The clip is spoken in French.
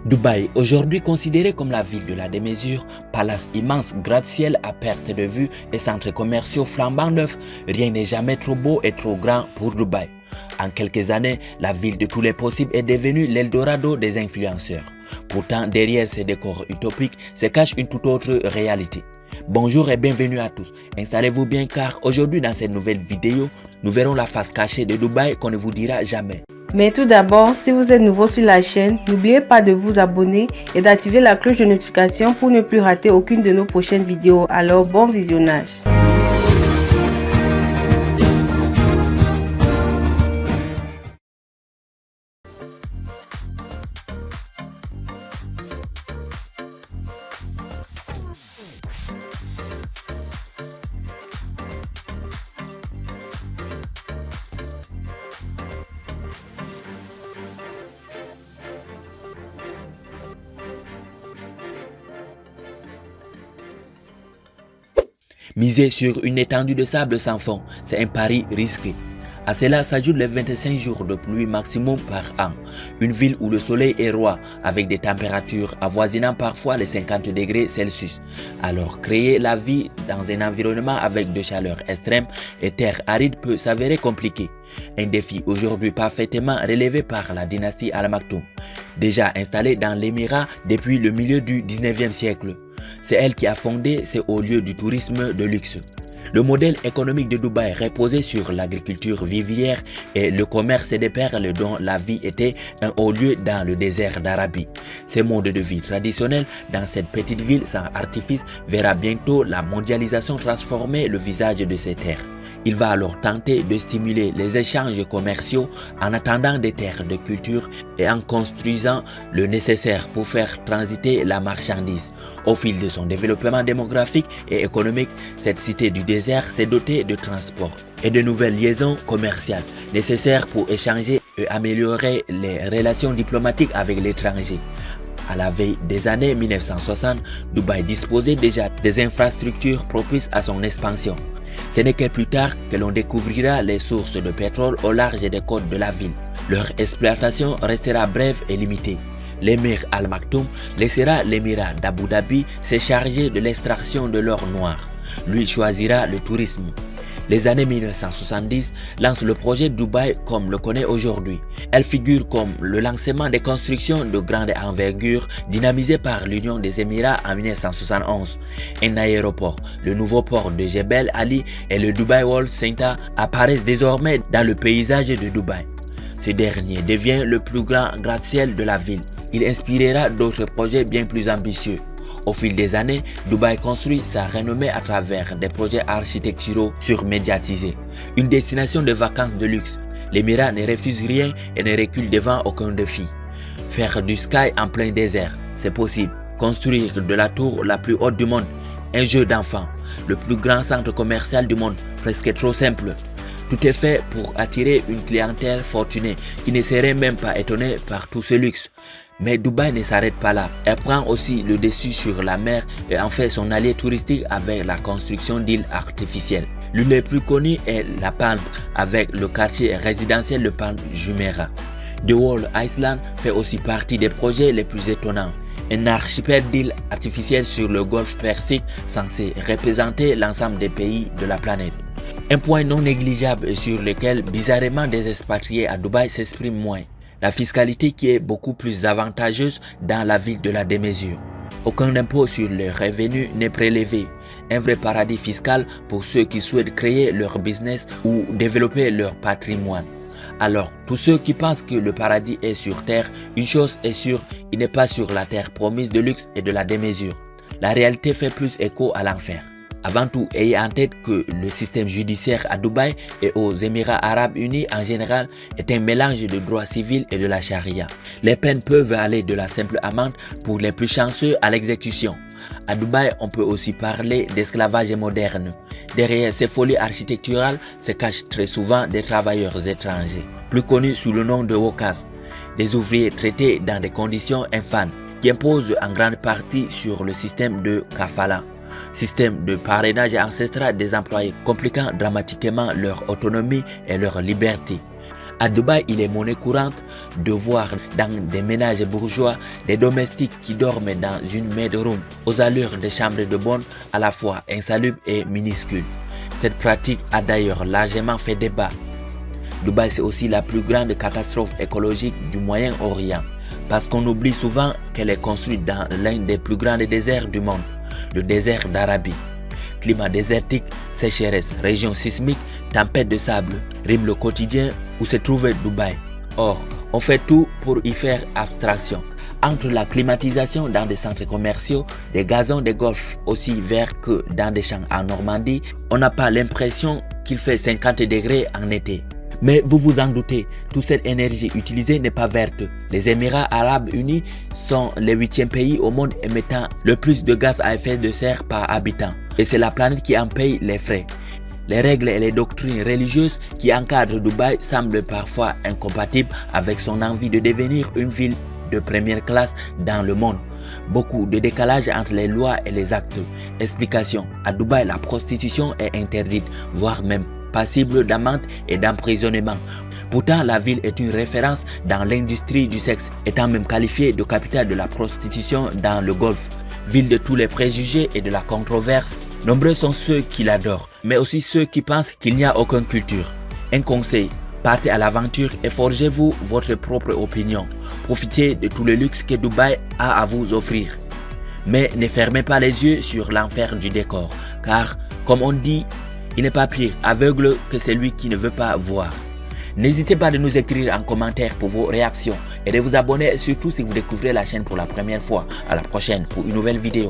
Dubaï, aujourd'hui considéré comme la ville de la démesure, palace immense, gratte-ciel à perte de vue et centres commerciaux flambant neufs, rien n'est jamais trop beau et trop grand pour Dubaï. En quelques années, la ville de tous les possibles est devenue l'Eldorado des influenceurs. Pourtant, derrière ces décors utopiques se cache une toute autre réalité. Bonjour et bienvenue à tous. Installez-vous bien car aujourd'hui dans cette nouvelle vidéo, nous verrons la face cachée de Dubaï qu'on ne vous dira jamais. Mais tout d'abord, si vous êtes nouveau sur la chaîne, n'oubliez pas de vous abonner et d'activer la cloche de notification pour ne plus rater aucune de nos prochaines vidéos. Alors, bon visionnage. Miser sur une étendue de sable sans fond, c'est un pari risqué. À cela s'ajoutent les 25 jours de pluie maximum par an. Une ville où le soleil est roi avec des températures avoisinant parfois les 50 degrés Celsius. Alors créer la vie dans un environnement avec de chaleur extrême et terre aride peut s'avérer compliqué. Un défi aujourd'hui parfaitement relevé par la dynastie Al Maktoum, déjà installée dans l'émirat depuis le milieu du 19e siècle. C'est elle qui a fondé ces hauts lieux du tourisme de luxe. Le modèle économique de Dubaï reposait sur l'agriculture vivrière et le commerce des perles dont la vie était un haut lieu dans le désert d'Arabie. Ce mode de vie traditionnel dans cette petite ville sans artifice verra bientôt la mondialisation transformer le visage de ces terres. Il va alors tenter de stimuler les échanges commerciaux en attendant des terres de culture et en construisant le nécessaire pour faire transiter la marchandise. Au fil de son développement démographique et économique, cette cité du désert s'est dotée de transports et de nouvelles liaisons commerciales nécessaires pour échanger et améliorer les relations diplomatiques avec l'étranger. À la veille des années 1960, Dubaï disposait déjà des infrastructures propices à son expansion. Ce n'est que plus tard que l'on découvrira les sources de pétrole au large des côtes de la ville. Leur exploitation restera brève et limitée. L'émir Al Maktoum laissera l'émirat d'Abu Dhabi se charger de l'extraction de l'or noir. Lui choisira le tourisme. Les années 1970 lancent le projet Dubaï comme le connaît aujourd'hui. Elle figure comme le lancement des constructions de grande envergure dynamisées par l'Union des Émirats en 1971. Un aéroport, le nouveau port de Jebel Ali et le Dubai World Center apparaissent désormais dans le paysage de Dubaï. Ce dernier devient le plus grand gratte-ciel de la ville. Il inspirera d'autres projets bien plus ambitieux. Au fil des années, Dubaï construit sa renommée à travers des projets architecturaux surmédiatisés. Une destination de vacances de luxe, l'émirat ne refuse rien et ne recule devant aucun défi. Faire du sky en plein désert, c'est possible. Construire de la tour la plus haute du monde, un jeu d'enfant, le plus grand centre commercial du monde, presque trop simple. Tout est fait pour attirer une clientèle fortunée qui ne serait même pas étonnée par tout ce luxe. Mais Dubaï ne s'arrête pas là. Elle prend aussi le dessus sur la mer et en fait son allié touristique avec la construction d'îles artificielles. L'une des plus connues est la Palm avec le quartier résidentiel de Palm Jumeirah. The Wall Island fait aussi partie des projets les plus étonnants. Un archipel d'îles artificielles sur le golfe Persique censé représenter l'ensemble des pays de la planète. Un point non négligeable et sur lequel bizarrement des expatriés à Dubaï s'expriment moins. La fiscalité qui est beaucoup plus avantageuse dans la ville de la démesure. Aucun impôt sur les revenus n'est prélevé. Un vrai paradis fiscal pour ceux qui souhaitent créer leur business ou développer leur patrimoine. Alors, tous ceux qui pensent que le paradis est sur terre, une chose est sûre, il n'est pas sur la terre promise de luxe et de la démesure. La réalité fait plus écho à l'enfer. Avant tout, ayez en tête que le système judiciaire à Dubaï et aux Émirats arabes unis en général est un mélange de droit civil et de la charia. Les peines peuvent aller de la simple amende pour les plus chanceux à l'exécution. À Dubaï, on peut aussi parler d'esclavage moderne. Derrière ces folies architecturales se cachent très souvent des travailleurs étrangers, plus connus sous le nom de wokas, des ouvriers traités dans des conditions infâmes qui imposent en grande partie sur le système de kafala. Système de parrainage ancestral des employés compliquant dramatiquement leur autonomie et leur liberté. À Dubaï, il est monnaie courante de voir dans des ménages bourgeois des domestiques qui dorment dans une maid room aux allures de chambres de bonne à la fois insalubres et minuscules. Cette pratique a d'ailleurs largement fait débat. Dubaï, c'est aussi la plus grande catastrophe écologique du Moyen-Orient parce qu'on oublie souvent qu'elle est construite dans l'un des plus grands déserts du monde, le désert d'Arabie. Climat désertique, sécheresse, région sismique, tempête de sable, rime le quotidien où se trouvait Dubaï. Or, on fait tout pour y faire abstraction. Entre la climatisation dans des centres commerciaux, des gazons de golf aussi verts que dans des champs en Normandie, on n'a pas l'impression qu'il fait 50 degrés en été. Mais vous vous en doutez, toute cette énergie utilisée n'est pas verte. Les Émirats Arabes Unis sont le 8e pays au monde émettant le plus de gaz à effet de serre par habitant. Et c'est la planète qui en paye les frais. Les règles et les doctrines religieuses qui encadrent Dubaï semblent parfois incompatibles avec son envie de devenir une ville de première classe dans le monde. Beaucoup de décalage entre les lois et les actes. Explication: à Dubaï, la prostitution est interdite, voire même passible d'amende et d'emprisonnement. Pourtant, la ville est une référence dans l'industrie du sexe, étant même qualifiée de capitale de la prostitution dans le Golfe. Ville de tous les préjugés et de la controverse, nombreux sont ceux qui l'adorent, mais aussi ceux qui pensent qu'il n'y a aucune culture. Un conseil: partez à l'aventure et forgez-vous votre propre opinion. Profitez de tout le luxe que Dubaï a à vous offrir. Mais ne fermez pas les yeux sur l'enfer du décor, car, comme on dit, il n'est pas pire aveugle que celui qui ne veut pas voir. N'hésitez pas de nous écrire en commentaire pour vos réactions et de vous abonner, surtout si vous découvrez la chaîne pour la première fois. À la prochaine pour une nouvelle vidéo.